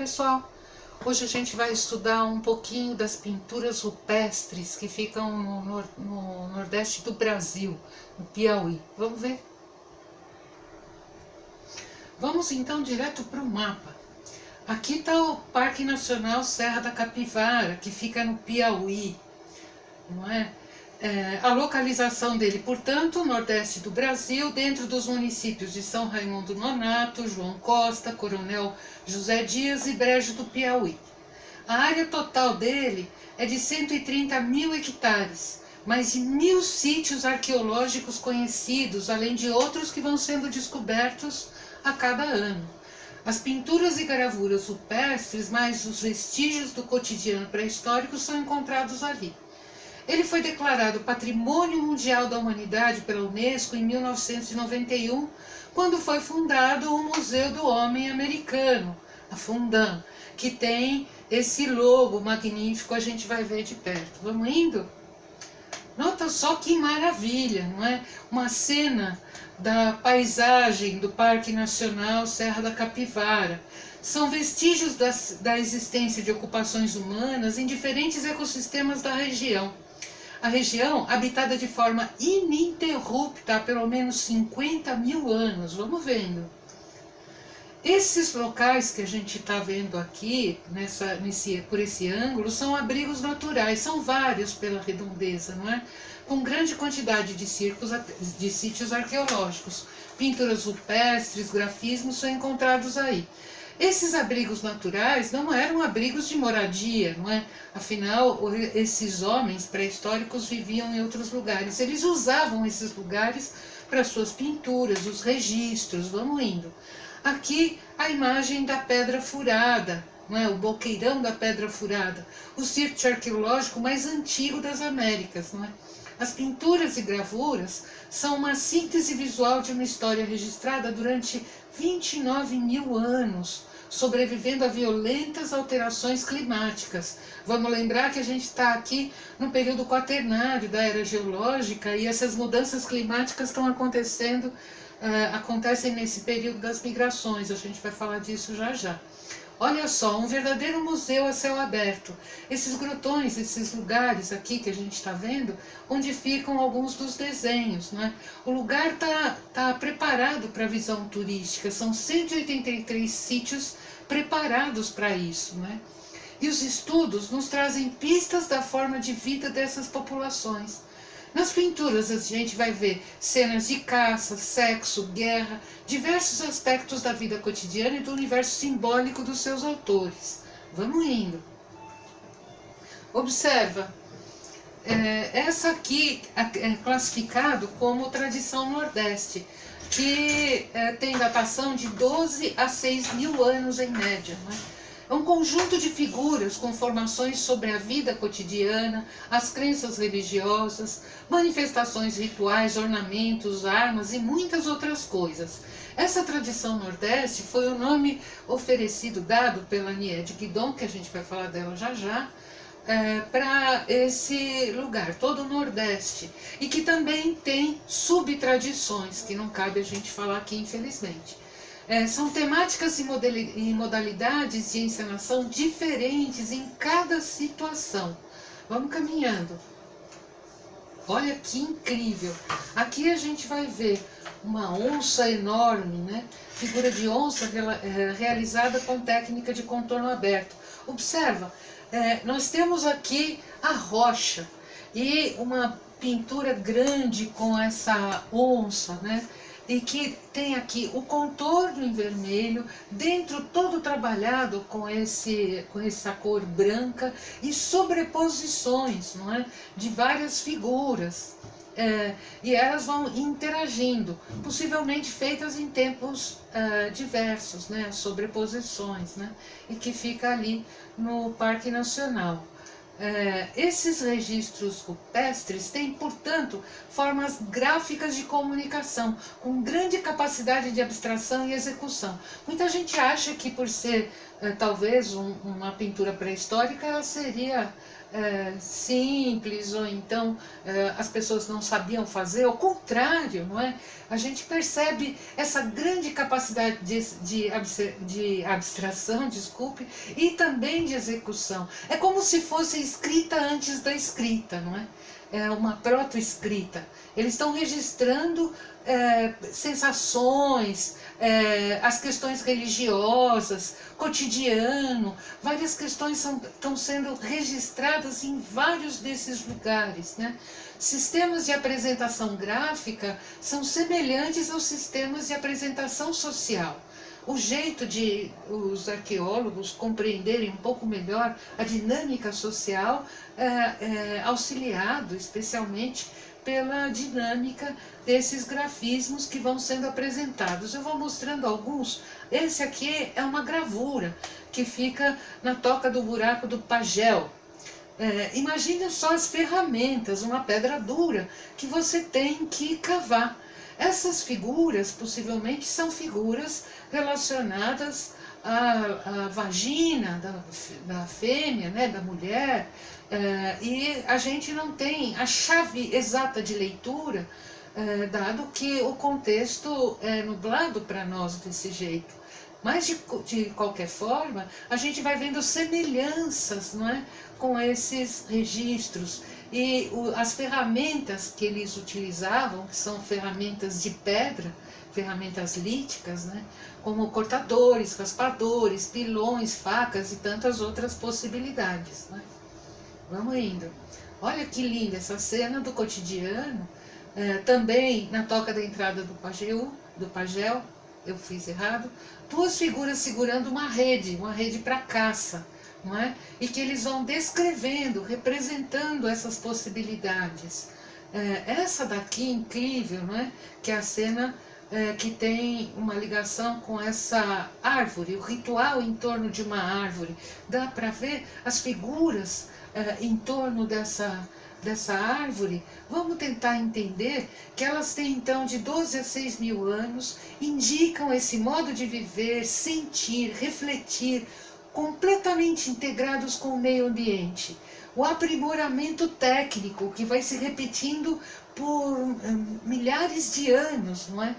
pessoal, hoje a gente vai estudar um pouquinho das pinturas rupestres que ficam no nordeste do Brasil, no Piauí. Vamos ver? Vamos então direto para o mapa. Aqui está o Parque Nacional Serra da Capivara, que fica no Piauí, não é? A localização dele, portanto, nordeste do Brasil, dentro dos municípios de São Raimundo Nonato, João Costa, Coronel José Dias e Brejo do Piauí. A área total dele é de 130 mil hectares, mais de 1000 sítios arqueológicos conhecidos, além de outros que vão sendo descobertos a cada ano. As pinturas e gravuras rupestres, mais os vestígios do cotidiano pré-histórico, são encontrados ali. Ele foi declarado Patrimônio Mundial da Humanidade pela Unesco em 1991, quando foi fundado o Museu do Homem Americano, a Fundam, que tem esse logo magnífico, a gente vai ver de perto. Vamos indo? Nota só que maravilha, não é? Uma cena da paisagem do Parque Nacional Serra da Capivara. São vestígios da existência de ocupações humanas em diferentes ecossistemas da região. A região, habitada de forma ininterrupta há pelo menos 50 mil anos. Vamos vendo. Esses locais que a gente está vendo aqui, por esse ângulo, são abrigos naturais, são vários pela redondeza, não é? Com grande quantidade de sítios arqueológicos. Pinturas rupestres, grafismos são encontrados aí. Esses abrigos naturais não eram abrigos de moradia, não é? Afinal, esses homens pré-históricos viviam em outros lugares. Eles usavam esses lugares para suas pinturas, os registros. Vamos indo. Aqui a imagem da Pedra Furada, não é? O Boqueirão da Pedra Furada, o sítio arqueológico mais antigo das Américas, não é? As pinturas e gravuras são uma síntese visual de uma história registrada durante 29 mil anos, sobrevivendo a violentas alterações climáticas. Vamos lembrar que a gente está aqui no período quaternário da era geológica e essas mudanças climáticas estão acontecem nesse período das migrações. A gente vai falar disso já já. Olha só, um verdadeiro museu a céu aberto. Esses grotões, esses lugares aqui que a gente está vendo, onde ficam alguns dos desenhos, né? O lugar tá preparado para a visão turística. São 183 sítios preparados para isso, né? E os estudos nos trazem pistas da forma de vida dessas populações. Nas pinturas a gente vai ver cenas de caça, sexo, guerra, diversos aspectos da vida cotidiana e do universo simbólico dos seus autores. Vamos indo. Observa, essa aqui é classificado como tradição nordeste, que tem datação de 12 a 6 mil anos em média, né? É um conjunto de figuras com formações sobre a vida cotidiana, as crenças religiosas, manifestações rituais, ornamentos, armas e muitas outras coisas. Essa tradição nordeste foi o nome dado pela Niede Guidon, que a gente vai falar dela já já, para esse lugar, todo o Nordeste, e que também tem subtradições, que não cabe a gente falar aqui, infelizmente. São temáticas e modalidades de encenação diferentes em cada situação. Vamos caminhando. Olha que incrível. Aqui a gente vai ver uma onça enorme, né? Figura de onça realizada com técnica de contorno aberto. Observa, nós temos aqui a rocha e uma pintura grande com essa onça, né? E que tem aqui o contorno em vermelho, dentro todo trabalhado com essa cor branca e sobreposições, não é? De várias figuras. E elas vão interagindo, possivelmente feitas em tempos diversos, né? Sobreposições, né? E que fica ali no Parque Nacional. Esses registros rupestres têm, portanto, formas gráficas de comunicação, com grande capacidade de abstração e execução. Muita gente acha que por ser, talvez, uma pintura pré-histórica, ela seria simples, ou então as pessoas não sabiam fazer, ao contrário, não é? A gente percebe essa grande capacidade de abstração, desculpe, e também de execução. É como se fosse escrita antes da escrita, não é? É uma proto-escrita. Eles estão registrando sensações, as questões religiosas, cotidiano, várias questões estão sendo registradas em vários desses lugares, né? Sistemas de apresentação gráfica são semelhantes aos sistemas de apresentação social. O jeito de os arqueólogos compreenderem um pouco melhor a dinâmica social auxiliado especialmente pela dinâmica desses grafismos que vão sendo apresentados. Eu vou mostrando alguns. Esse aqui é uma gravura que fica na toca do buraco do Pagel. Imagina só as ferramentas, uma pedra dura que você tem que cavar. Essas figuras possivelmente são figuras relacionadas à vagina da fêmea, né, da mulher, e a gente não tem a chave exata de leitura, dado que o contexto é nublado para nós desse jeito. Mas, de qualquer forma, a gente vai vendo semelhanças, não é, com esses registros. E as ferramentas que eles utilizavam, que são ferramentas de pedra, ferramentas líticas, né, como cortadores, raspadores, pilões, facas e tantas outras possibilidades, né. Vamos indo. Olha que linda essa cena do cotidiano, também na toca da entrada do Pagel, eu fiz errado, duas figuras segurando uma rede para caça, não é? E que eles vão descrevendo, representando essas possibilidades. Essa daqui é incrível, não é? Que é a cena que tem uma ligação com essa árvore, o ritual em torno de uma árvore. Dá para ver as figuras em torno dessa árvore. Vamos tentar entender que elas têm então de 12 a 6 mil anos, indicam esse modo de viver, sentir, refletir, completamente integrados com o meio ambiente. O aprimoramento técnico que vai se repetindo por milhares de anos, não é?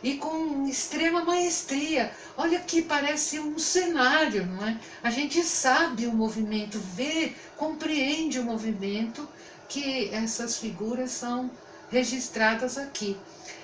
E com extrema maestria. Olha que parece um cenário, não é? A gente sabe o movimento, vê, compreende o movimento que essas figuras são registradas aqui.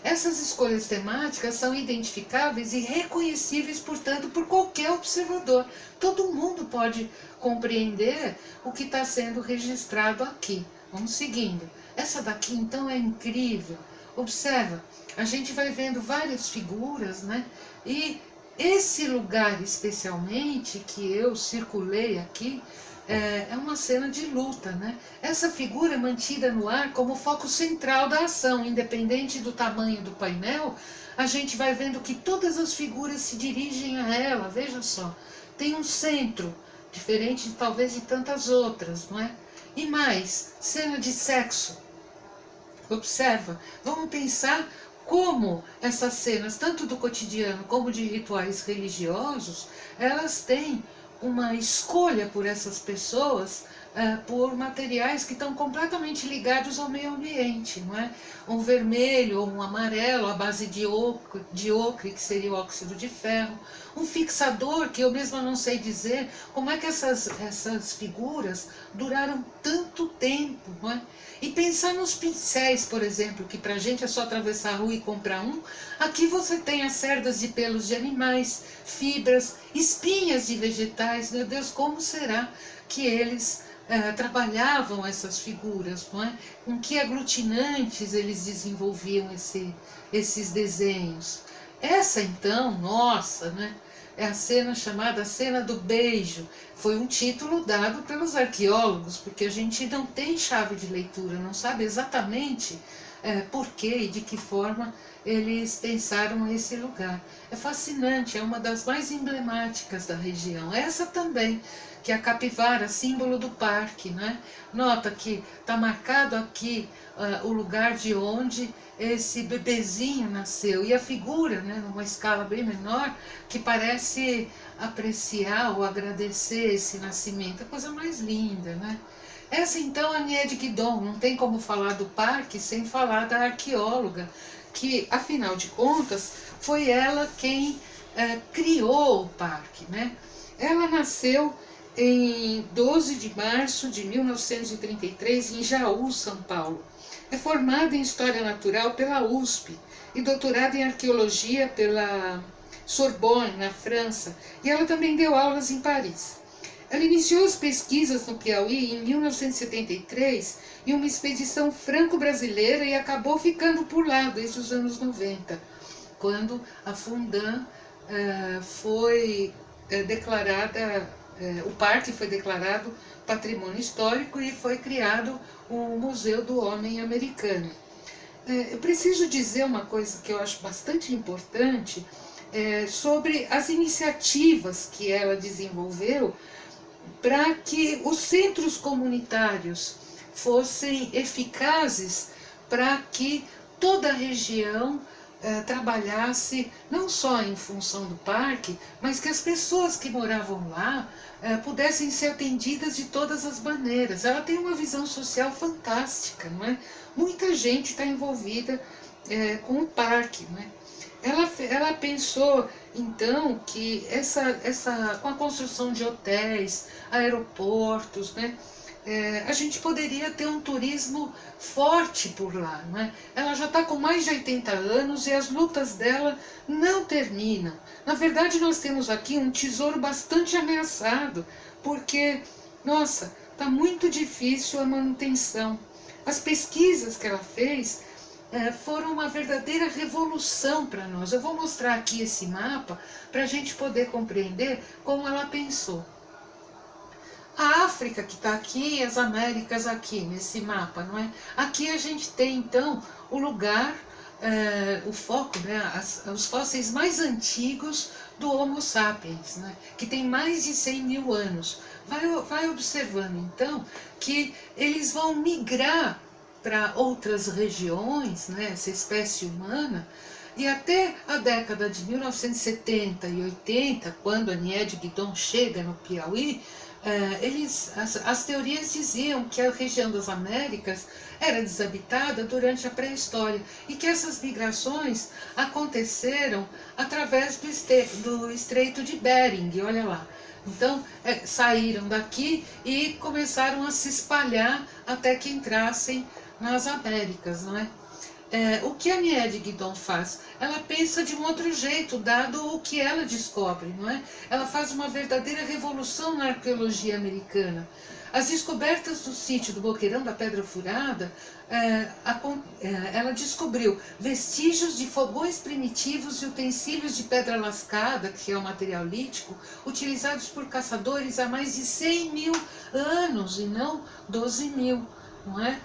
Essas escolhas temáticas são identificáveis e reconhecíveis, portanto, por qualquer observador. Todo mundo pode compreender o que está sendo registrado aqui. Vamos seguindo. Essa daqui, então, é incrível. Observa, a gente vai vendo várias figuras, né? E esse lugar, especialmente, que eu circulei aqui, é uma cena de luta, né? Essa figura é mantida no ar como foco central da ação, independente do tamanho do painel, a gente vai vendo que todas as figuras se dirigem a ela, veja só. Tem um centro, diferente talvez de tantas outras, não é? E mais, cena de sexo. Observa, vamos pensar como essas cenas, tanto do cotidiano como de rituais religiosos, elas têm uma escolha por essas pessoas, por materiais que estão completamente ligados ao meio ambiente, não é? Um vermelho ou um amarelo à base de ocre, que seria o óxido de ferro, um fixador, que eu mesma não sei dizer como é que essas figuras duraram tanto tempo, não é? E pensar nos pincéis, por exemplo, que para a gente é só atravessar a rua e comprar um. Aqui você tem as cerdas de pelos de animais, fibras, espinhas de vegetais. Meu Deus, como será que eles trabalhavam essas figuras, não é? Com que aglutinantes eles desenvolviam esses desenhos. Essa então, nossa, né? É a cena chamada Cena do Beijo. Foi um título dado pelos arqueólogos, porque a gente não tem chave de leitura, não sabe exatamente por que e de que forma eles pensaram esse lugar. É fascinante, é uma das mais emblemáticas da região. Essa também, que é a capivara, símbolo do parque, né? Nota que está marcado aqui o lugar de onde esse bebezinho nasceu. E a figura, né, numa escala bem menor, que parece apreciar ou agradecer esse nascimento. É a coisa mais linda, né? Essa então é a Niede Guidon, não tem como falar do parque sem falar da arqueóloga, que afinal de contas foi ela quem criou o parque, né? Ela nasceu em 12 de março de 1933 em Jaú, São Paulo. É formada em História Natural pela USP e doutorada em Arqueologia pela Sorbonne, na França, e ela também deu aulas em Paris. Ela iniciou as pesquisas no Piauí em 1973 em uma expedição franco-brasileira e acabou ficando por lá desde os anos 90, quando a Fundan foi declarada, o parque foi declarado patrimônio histórico e foi criado o Museu do Homem Americano. Eu preciso dizer uma coisa que eu acho bastante importante sobre as iniciativas que ela desenvolveu para que os centros comunitários fossem eficazes para que toda a região trabalhasse não só em função do parque, mas que as pessoas que moravam lá pudessem ser atendidas de todas as maneiras. Ela tem uma visão social fantástica, não é? Muita gente está envolvida com o parque, não é? Ela pensou, então, que com a construção de hotéis, aeroportos, né, a gente poderia ter um turismo forte por lá. Né? Ela já está com mais de 80 anos e as lutas dela não terminam. Na verdade, nós temos aqui um tesouro bastante ameaçado, porque, nossa, está muito difícil a manutenção. As pesquisas que ela fez foram uma verdadeira revolução para nós. Eu vou mostrar aqui esse mapa para a gente poder compreender como ela pensou. A África que está aqui e as Américas aqui nesse mapa, não é? Aqui a gente tem então o lugar, o foco, né? Os fósseis mais antigos do Homo sapiens, né? Que tem mais de 100 mil anos. Vai observando então que eles vão migrar para outras regiões, né, essa espécie humana, e até a década de 1970 e 80, quando a Niede Guidon chega no Piauí, as teorias diziam que a região das Américas era desabitada durante a pré-história e que essas migrações aconteceram através do Estreito de Bering, olha lá. Então, saíram daqui e começaram a se espalhar até que entrassem nas Américas, não é? O que a Niede Guidon faz? Ela pensa de um outro jeito, dado o que ela descobre, não é? Ela faz uma verdadeira revolução na arqueologia americana. As descobertas do sítio do Boqueirão da Pedra Furada, ela descobriu vestígios de fogões primitivos e utensílios de pedra lascada, que é o material lítico, utilizados por caçadores há mais de 100 mil anos e não 12 mil, não é?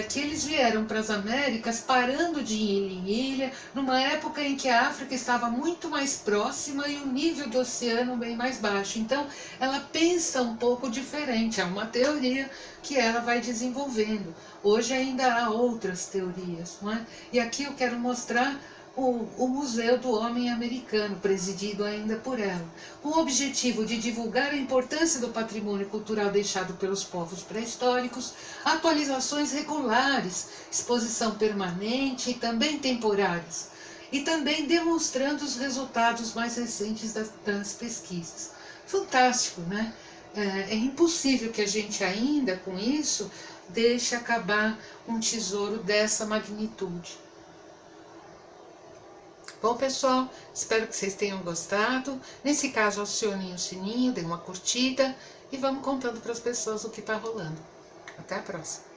Que eles vieram para as Américas parando de ilha em ilha, numa época em que a África estava muito mais próxima e o nível do oceano bem mais baixo. Então, ela pensa um pouco diferente, é uma teoria que ela vai desenvolvendo. Hoje ainda há outras teorias, não é? E aqui eu quero mostrar o Museu do Homem Americano, presidido ainda por ela, com o objetivo de divulgar a importância do patrimônio cultural deixado pelos povos pré-históricos, atualizações regulares, exposição permanente e também temporárias, e também demonstrando os resultados mais recentes das pesquisas. Fantástico, né? É impossível que a gente ainda, com isso, deixe acabar um tesouro dessa magnitude. Bom, pessoal, espero que vocês tenham gostado. Nesse caso, acionem o sininho, dêem uma curtida e vamos contando para as pessoas o que está rolando. Até a próxima!